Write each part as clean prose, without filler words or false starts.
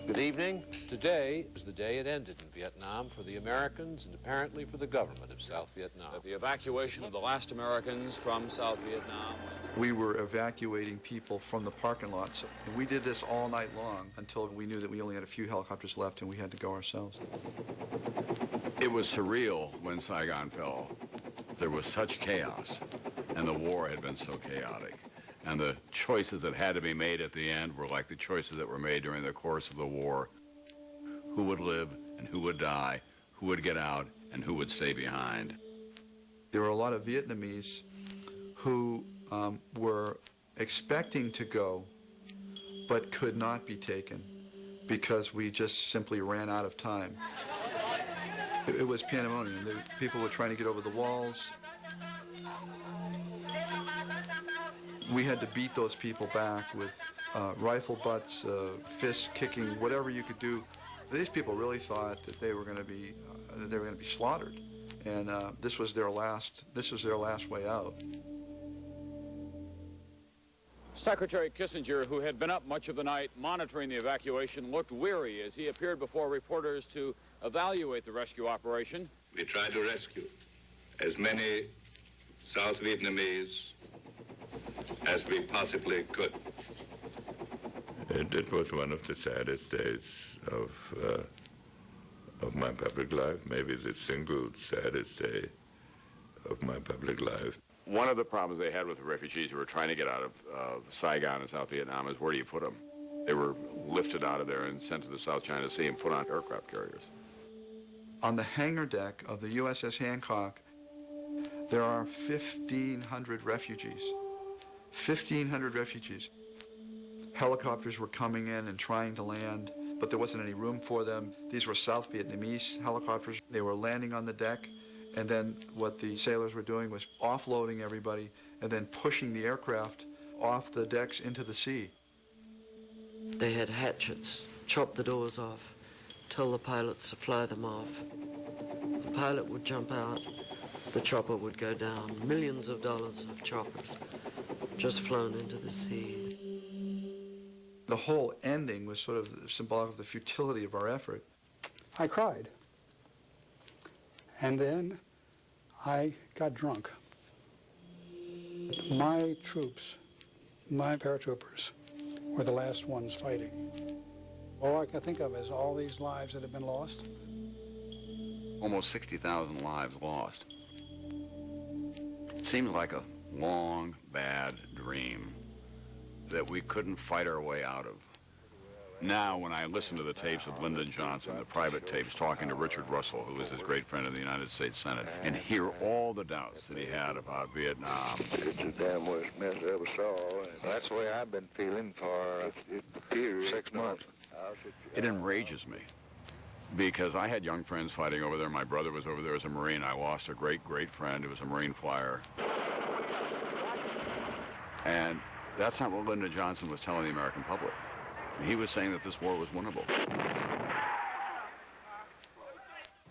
Good evening. Today is the day it ended in Vietnam for the Americans and apparently for the government of South Vietnam. The evacuation of the last Americans from South Vietnam. We were evacuating people from the parking lots. And we did this all night long until we knew that we only had a few helicopters left and we had to go ourselves. It was surreal when Saigon fell. There was such chaos, and the war had been so chaotic. And the choices that had to be made at the end were like the choices that were made during the course of the war. Who would live and who would die, who would get out and who would stay behind. There were a lot of Vietnamese who were expecting to go but could not be taken because we just simply ran out of time. It was pandemonium. People were trying to get over the walls. We had to beat those people back with rifle butts, fists kicking, whatever you could do. These people really thought that they were going to be slaughtered, and this was their last way out. Secretary Kissinger, who had been up much of the night monitoring the evacuation, looked weary as he appeared before reporters to evaluate the rescue operation. We tried to rescue as many South Vietnamese as we possibly could. It was one of the saddest days of my public life, maybe the single saddest day of my public life. One of the problems they had with the refugees who were trying to get out of Saigon in South Vietnam is where do you put them? They were lifted out of there and sent to the South China Sea and put on aircraft carriers. On the hangar deck of the USS Hancock, there are 1,500 refugees. 1,500 refugees. Helicopters were coming in and trying to land, but there wasn't any room for them. These were South Vietnamese helicopters. They were landing on the deck, and then what the sailors were doing was offloading everybody and then pushing the aircraft off the decks into the sea. They had hatchets, chopped the doors off, tell the pilots to fly them off. The pilot would jump out, the chopper would go down. Millions of dollars of choppers just flown into the sea. The whole ending was sort of symbolic of the futility of our effort. I cried. And then I got drunk. My troops, my paratroopers, were the last ones fighting. All I can think of is all these lives that have been lost. Almost 60,000 lives lost. It seems like a long, bad dream that we couldn't fight our way out of. Now, when I listen to the tapes of Lyndon Johnson, the private tapes, talking to Richard Russell, who was his great friend in the United States Senate, and hear all the doubts that he had about Vietnam. It's the damn worst mess I ever saw. That's the way I've been feeling for 6 months. It enrages me because I had young friends fighting over there. My brother was over there as a Marine. I lost a great, great friend who was a Marine flyer. And that's not what Lyndon Johnson was telling the American public. He was saying that this war was winnable.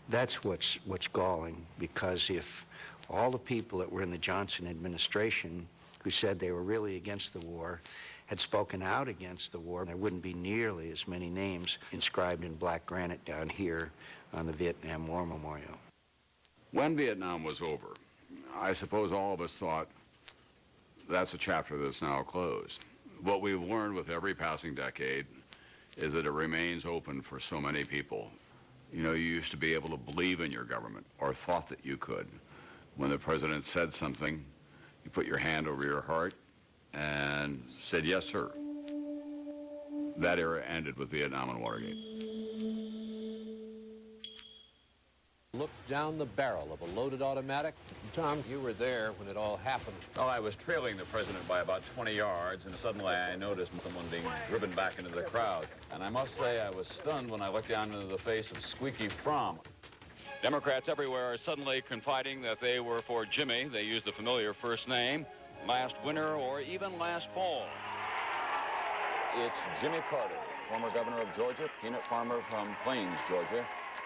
That's what's galling, because if all the people that were in the Johnson administration who said they were really against the war had spoken out against the war, there wouldn't be nearly as many names inscribed in black granite down here on the Vietnam War Memorial. When Vietnam was over, I suppose all of us thought that's a chapter that's now closed. What we've learned with every passing decade is that it remains open for so many people. You know, you used to be able to believe in your government, or thought that you could. When the president said something, you put your hand over your heart and said, yes, sir. That era ended with Vietnam and Watergate. Looked down the barrel of a loaded automatic. Tom, you were there when it all happened. Well, I was trailing the president by about 20 yards, and suddenly I noticed someone being driven back into the crowd. And I must say I was stunned when I looked down into the face of Squeaky Fromm. Democrats everywhere are suddenly confiding that they were for Jimmy. They used the familiar first name, last winter, or even last fall. It's Jimmy Carter, former governor of Georgia, peanut farmer from Plains, Georgia,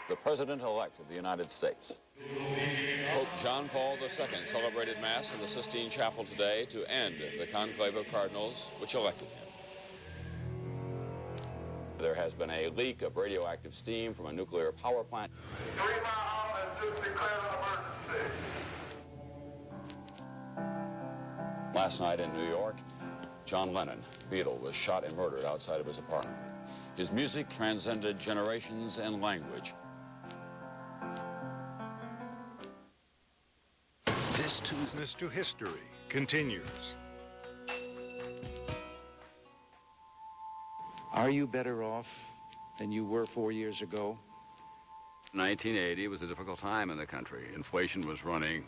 the president-elect of the United States. Pope John Paul II celebrated Mass in the Sistine Chapel today to end the conclave of cardinals which elected him. there has been a leak of radioactive steam from a nuclear power plant. 3 Mile has just declared an emergency. Last night in New York, John Lennon, Beatle, was shot and murdered outside of his apartment. His music transcended generations and language. This Tuesday to History continues. Are you better off than you were 4 years ago? 1980 was a difficult time in the country. Inflation was running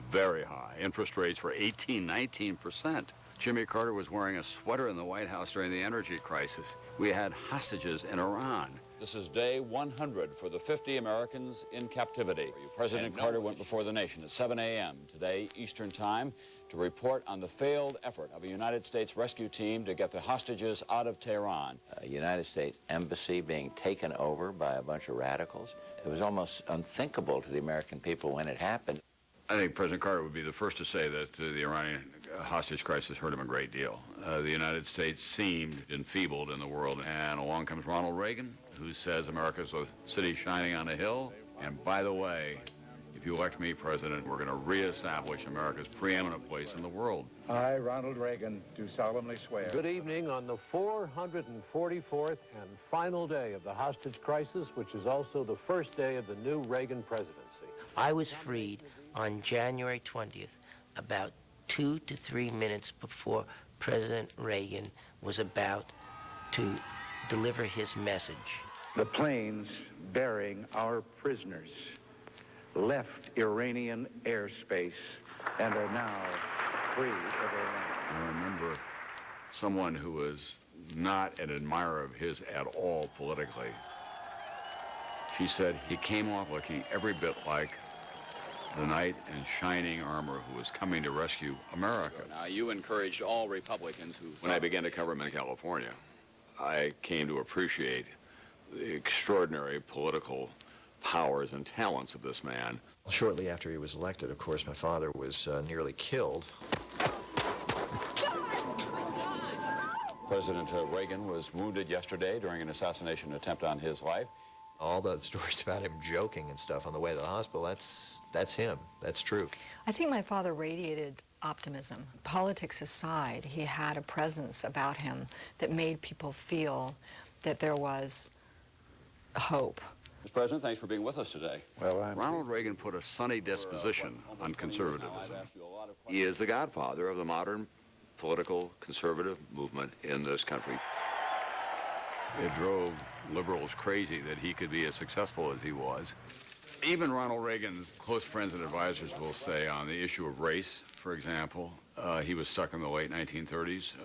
very high. Interest rates were 18-19%. Jimmy Carter was wearing a sweater in the White House during the energy crisis. We had hostages in Iran. This is day 100 for the 50 Americans in captivity. President Carter went before the nation at 7 a.m. today, Eastern Time, to report on the failed effort of a United States rescue team to get the hostages out of Tehran. A United States embassy being taken over by a bunch of radicals. It was almost unthinkable to the American people when it happened. I think President Carter would be the first to say that the Iranian hostage crisis hurt him a great deal. The United States seemed enfeebled in the world, and along comes Ronald Reagan, who says America's a city shining on a hill. And by the way, if you elect me president, we're going to reestablish America's preeminent place in the world. I, Ronald Reagan, do solemnly swear. Good evening on the 444th and final day of the hostage crisis, which is also the first day of the new Reagan presidency. I was freed on January 20th, about 2 to 3 minutes before President Reagan was about to deliver his message. The planes bearing our prisoners left Iranian airspace and are now free of Iran. I remember someone who was not an admirer of his at all politically. She said he came off looking every bit like the knight in shining armor who was coming to rescue America. Now, you encouraged all Republicans who... When I began to cover him in California, I came to appreciate the extraordinary political powers and talents of this man. Shortly after he was elected, of course, my father was nearly killed. President Reagan was wounded yesterday during an assassination attempt on his life. All the stories about him joking and stuff on the way to the hospital, that's him. That's true. I think my father radiated optimism. Politics aside, he had a presence about him that made people feel that there was hope. Mr. President, thanks for being with us today. Well, Ronald Reagan put a sunny disposition on conservatism. He is the godfather of the modern political conservative movement in this country. It drove liberals crazy that he could be as successful as he was. Even Ronald Reagan's close friends and advisors will say on the issue of race, for example, he was stuck in the late 1930s,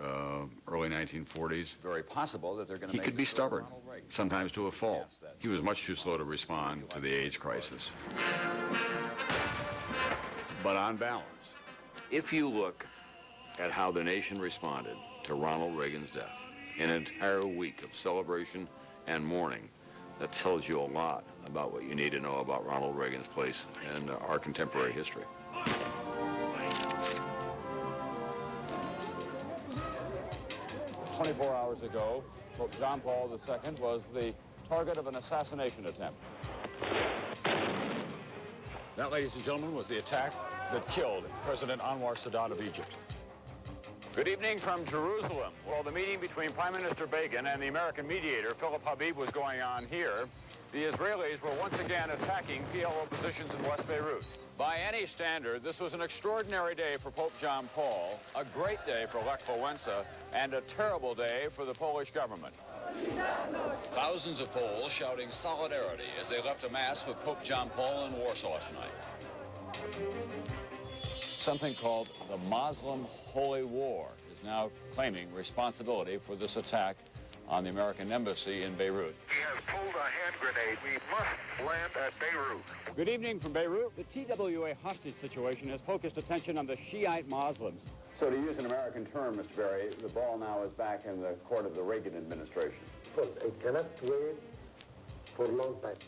early 1940s. Very possible that they're going to He could be stubborn, sometimes to a fault. He was much too slow to respond to the AIDS crisis. But on balance, if you look at how the nation responded to Ronald Reagan's death, an entire week of celebration and mourning, that tells you a lot about what you need to know about Ronald Reagan's place in our contemporary history. "24 hours ago, Pope John Paul II was the target of an assassination attempt. That, ladies and gentlemen, was the attack that killed President Anwar Sadat of Egypt. Good evening from Jerusalem. While the meeting between Prime Minister Begin and the American mediator, Philip Habib, was going on here, the Israelis were once again attacking PLO positions in West Beirut. By any standard, this was an extraordinary day for Pope John Paul, a great day for Lech Wałęsa, and a terrible day for the Polish government. Thousands of Poles shouting solidarity as they left a mass with Pope John Paul in Warsaw tonight. Something called the Muslim Holy War is now claiming responsibility for this attack on the American embassy in Beirut. He has pulled a hand grenade. We must land at Beirut. Good evening from Beirut. The TWA hostage situation has focused attention on the Shiite Muslims. So to use an American term, Mr. Berry, the ball now is back in the court of the Reagan administration. But I cannot wait for a long time.